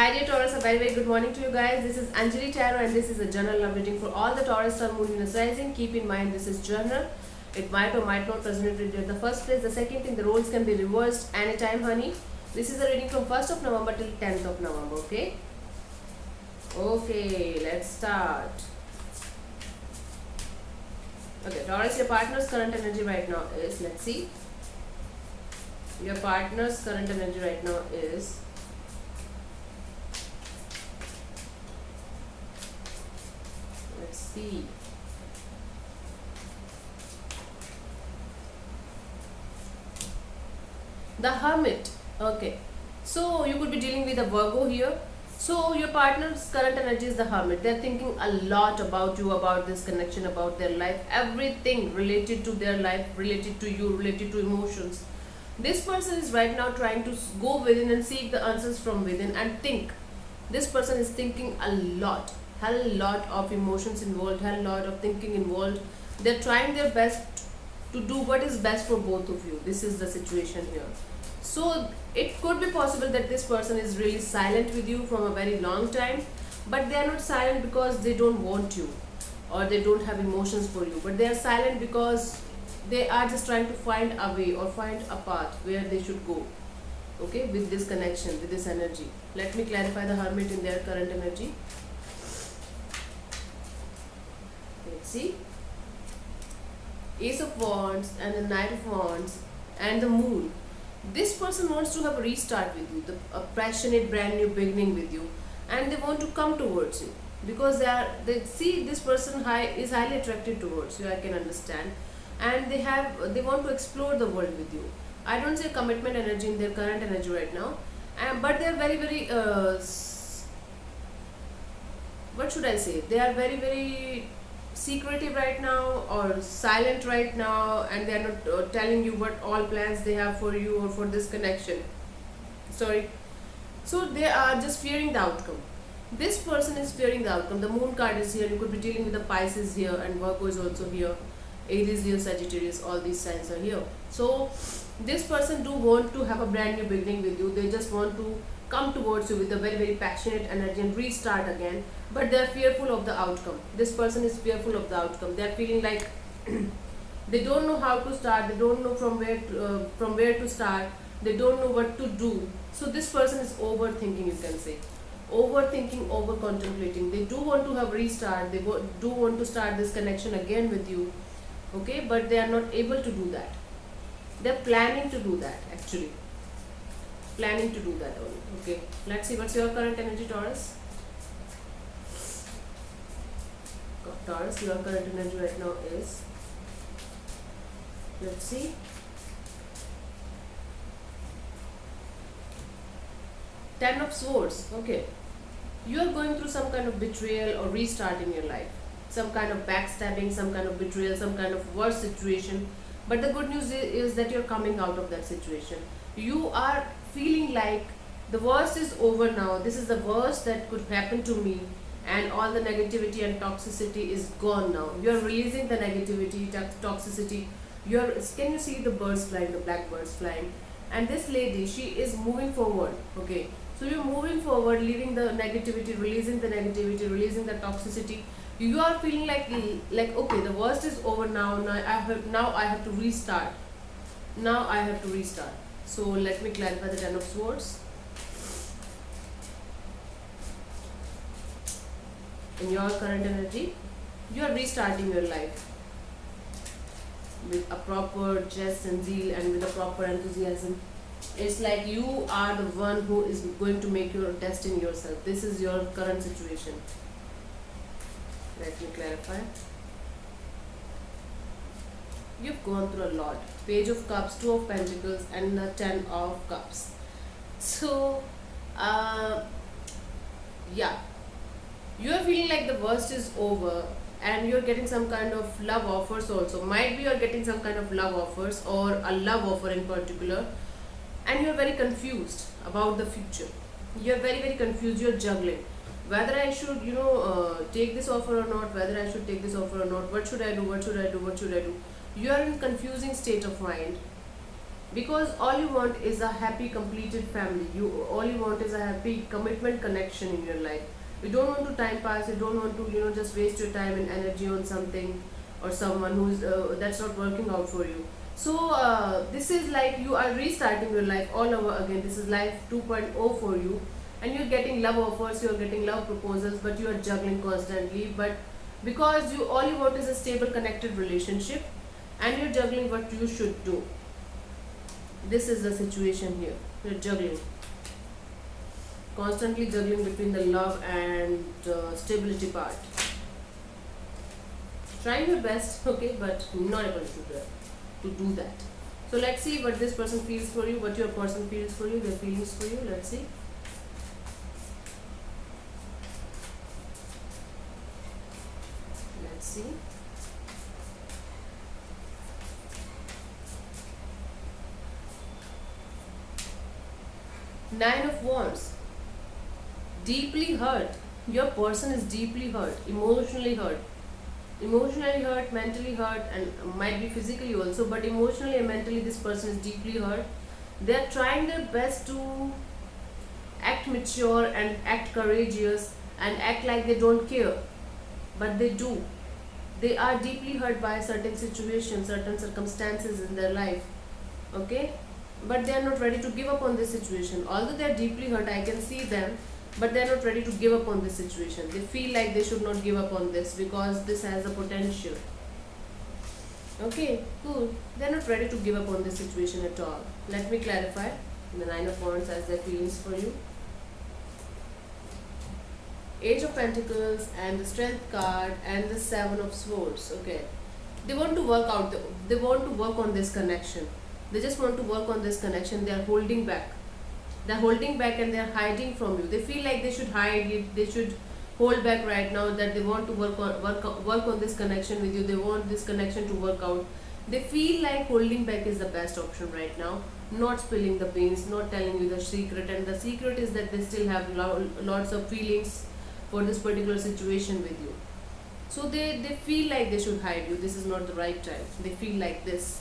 Hi dear Taurus, a very good morning to you guys. This is Anjali Tarot and this is a general love reading for all the Taurus Sun, Moon, Venus rising. Keep in mind this is general. It might or might not resonate with you in the first place. The second thing, the roles can be reversed anytime, honey. This is a reading from 1st of November till 10th of November, okay? Okay, let's start. Okay, Taurus, your partner's current energy right now is, let's see. Your partner's current energy right now is see. The Hermit. Okay. So you could be dealing with a Virgo here. So your partner's current energy is the Hermit. They're thinking a lot about you, about this connection, about their life, everything related to their life, related to you, related to emotions. This person is right now trying to go within and seek the answers from within and think. This person is thinking a lot. Hell lot of emotions involved, hell lot of thinking involved. They're trying their best to do what is best for both of you. This is the situation here. So it could be possible that this person is really silent with you from a very long time, but they are not silent because they don't want you or they don't have emotions for you, but they are silent because they are just trying to find a way or find a path where they should go, okay, with this connection, with this energy. Let me clarify the Hermit in their current energy. Let's see. Ace of Wands and the Knight of Wands and the Moon. This person wants to have a restart with you, a passionate brand new beginning with you, and they want to come towards you because they see this person is highly attracted towards you. I can understand, and they want to explore the world with you. I don't say commitment energy in their current energy right now, but they are very what should I say? They are very secretive right now or silent right now, and they are not telling you what all plans they have for you or for this connection. Sorry. So they are just fearing the outcome. This person is fearing the outcome. The Moon card is here. You could be dealing with the Pisces here, and Virgo is also here. Aries, Leo, Sagittarius, all these signs are here. So this person do want to have a brand new beginning with you. They just want to come towards you with a very passionate energy and restart again, but they are fearful of the outcome. This person is fearful of the outcome. They are feeling like they don't know how to start, they don't know from where to start, they don't know what to do. So this person is overthinking, you can say, overthinking, over contemplating. They do want to have restart, they do want to start this connection again with you, okay, but they are not able to do that. They're planning to do that, actually planning to do that only. Okay, let's see what's your current energy, Taurus. Taurus, your current energy right now is, let's see, Ten of Swords. Okay, you are going through some kind of betrayal or restart in your life, some kind of backstabbing, some kind of betrayal, some kind of worse situation, but the good news is that you're coming out of that situation. You are feeling like the worst is over now. This is the worst that could happen to me, and all the negativity and toxicity is gone now. You are releasing the negativity, toxicity. Can you see the birds flying, the black birds flying? And this lady, she is moving forward. Okay, so you're moving forward, leaving the negativity, releasing the negativity, releasing the toxicity. You are feeling like okay, the worst is over now. Now I have to restart. Now I have to restart. So let me clarify the Ten of Swords. In your current energy, you are restarting your life with a proper zest and zeal and with a proper enthusiasm. It's like you are the one who is going to make your destiny yourself. This is your current situation. Let me clarify. You've gone through a lot. Page of Cups, Two of Pentacles, and the Ten of Cups. So, yeah, you are feeling like the worst is over, and you're getting some kind of love offers also. Might be you're getting some kind of love offers or a love offer in particular, and you're very confused about the future. You're very confused. You're juggling whether I should, take this offer or not. Whether I should take this offer or not. What should I do? What should I do? What should I do? You are in confusing state of mind because all you want is a happy completed family. You all you want is a happy commitment connection in your life. You don't want to time pass. You don't want to just waste your time and energy on something or someone who's that's not working out for you. So this is like you are restarting your life all over again. This is life 2.0 for you, and you're getting love offers, you're getting love proposals, but you are juggling constantly. But because you all you want is a stable connected relationship, and you're juggling what you should do. This is the situation here. You're juggling, constantly juggling between the love and stability part. Trying your best, okay, but not able to do that. So let's see what this person feels for you, what your person feels for you, their feelings for you. Let's see. Let's see. Nine of Wands. Deeply hurt. Your person is deeply hurt, emotionally hurt. Emotionally hurt, mentally hurt, and might be physically also, but emotionally and mentally this person is deeply hurt. They are trying their best to act mature and act courageous and act like they don't care, but they do. They are deeply hurt by certain situations, certain circumstances in their life, okay, but they are not ready to give up on this situation. Although they are deeply hurt, I can see them, but they are not ready to give up on this situation. They feel like they should not give up on this because this has the potential. Okay, cool. They are not ready to give up on this situation at all. Let me clarify. The Nine of Wands has their feelings for you. Eight of Pentacles and the Strength card and the Seven of Swords. Okay, they want to work out. They want to work on this connection. They just want to work on this connection. They are holding back. They're holding back and they're hiding from you. They feel like they should hide it. They should hold back right now. That they want to work on this connection with you. They want this connection to work out. They feel like holding back is the best option right now. Not spilling the beans, not telling you the secret. And the secret is that they still have lots of feelings for this particular situation with you. So they feel like they should hide you. This is not the right time. They feel like this.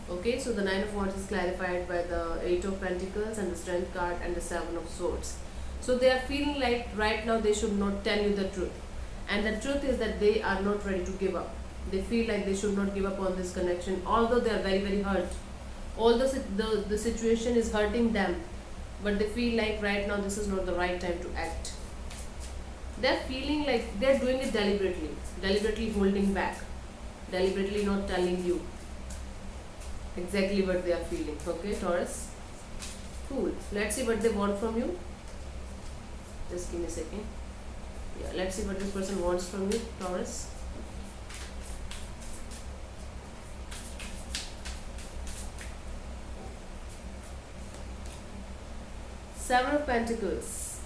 Okay, so the Nine of Wands is clarified by the Eight of Pentacles and the Strength card and the Seven of Swords. So they are feeling like right now they should not tell you the truth. And the truth is that they are not ready to give up. They feel like they should not give up on this connection, although they are very, very hurt. Although the situation is hurting them, but they feel like right now this is not the right time to act. They're feeling like they're doing it deliberately holding back, deliberately not telling you exactly what they are feeling. Okay, Taurus. Cool. Let's see what they want from you. Just give me a second. Yeah, let's see what this person wants from you, Taurus. Seven of Pentacles.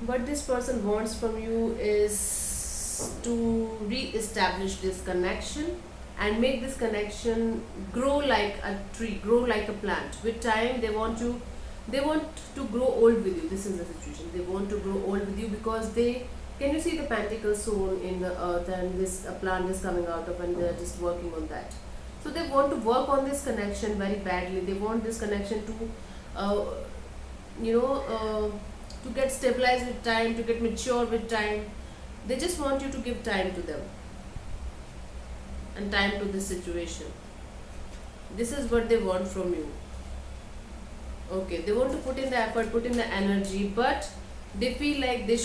What this person wants from you is to re-establish this connection and make this connection grow like a tree, grow like a plant. With time, they want to grow old with you. This is the situation. They want to grow old with you because can you see the pentacles sown in the earth, and this a plant is coming out of, and they're just working on that. So they want to work on this connection very badly. They want this connection to to get stabilized with time, to get mature with time. They just want you to give time to them and time to this situation. This is what they want from you. Okay, they want to put in the effort, put in the energy, but they feel like you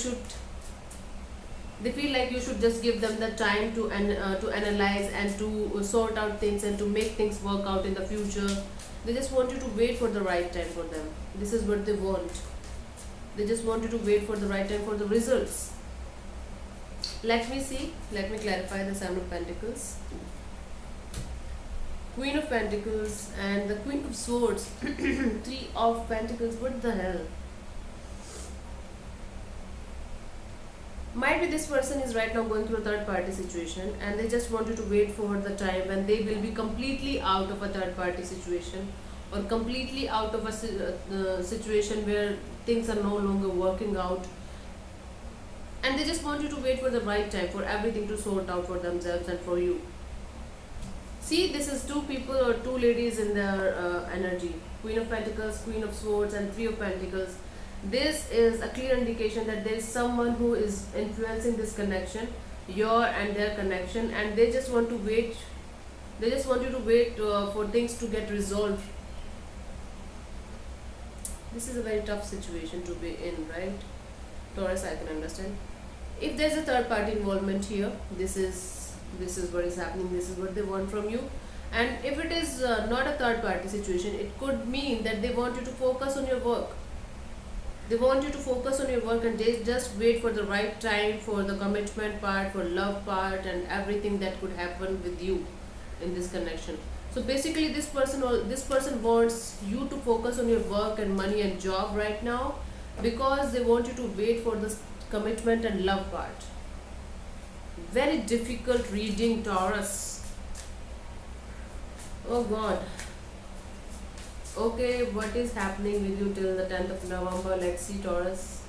should just give them the time to analyze and to sort out things and to make things work out in the future. They just want you to wait for the right time for them. This is what they want. They just want you to wait for the right time for the results. Let me clarify the Seven of Pentacles, Queen of Pentacles and the Queen of Swords. Three of Pentacles. What the hell? Might be this person is right now going through a third party situation, and they just want you to wait for the time when they will be completely out of a third party situation, or completely out of a situation where things are no longer working out, and they just want you to wait for the right time for everything to sort out for themselves and for you. See, this is two people or two ladies in their energy. Queen of Pentacles, Queen of Swords, and Three of Pentacles. This is a clear indication that there is someone who is influencing this connection, your and their connection, and they just want to wait. They just want you to wait for things to get resolved. This is a very tough situation to be in, right? Taurus, I can understand. If there's a third party involvement here, this is what is happening. This is what they want from you. And if it is not a third party situation, it could mean that they want you to focus on your work. They want you to focus on your work, and they just wait for the right time for the commitment part, for love part, and everything that could happen with you in this connection. So basically, this person wants you to focus on your work and money and job right now, because they want you to wait for this commitment and love part. Very difficult reading, Taurus. Oh God. Okay, what is happening with you till the 10th of November? Let's see, Taurus.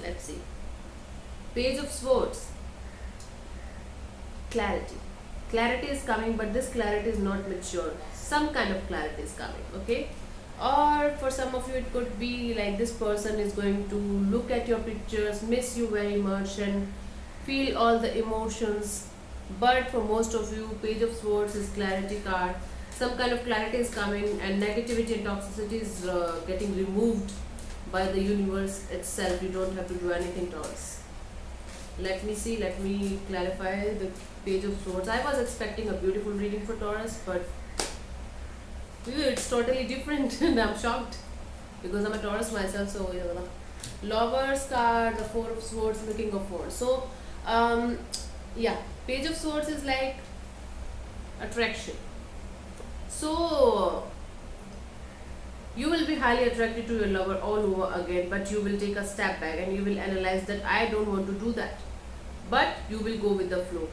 Let's see. Page of Swords. Clarity. Clarity is coming, but this clarity is not mature. Some kind of clarity is coming, okay? Or for some of you, it could be like this person is going to look at your pictures, miss you very much, and feel all the emotions. But for most of you, Page of Swords is clarity card. Some kind of clarity is coming, and negativity and toxicity is getting removed by the universe itself. You don't have to do anything, Taurus. Let me see, let me clarify the Page of Swords. I was expecting a beautiful reading for Taurus, but it's totally different and I'm shocked because I'm a Taurus myself. So Lovers card, the Four of Swords, the King of Wands. So yeah, Page of Swords is like attraction. So you will be highly attracted to your lover all over again, but you will take a step back and you will analyze that I don't want to do that, but you will go with the flow.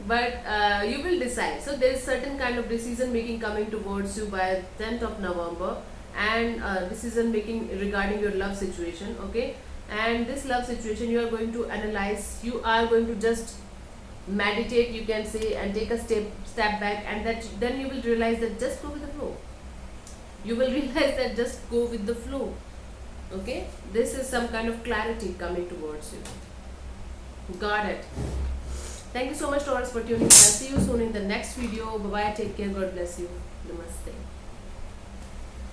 But you will decide. So there is certain kind of decision making coming towards you by 10th of November, and decision making regarding your love situation, okay? And this love situation you are going to analyze. You are going to just meditate, you can say, and take a step back, and that then you will realize that just go with the flow. You will realize that just go with the flow, okay? This is some kind of clarity coming towards you. Got it. Thank you so much, Taurus, for tuning in. I'll see you soon in the next video. Bye bye. Take care. God bless you. Namaste.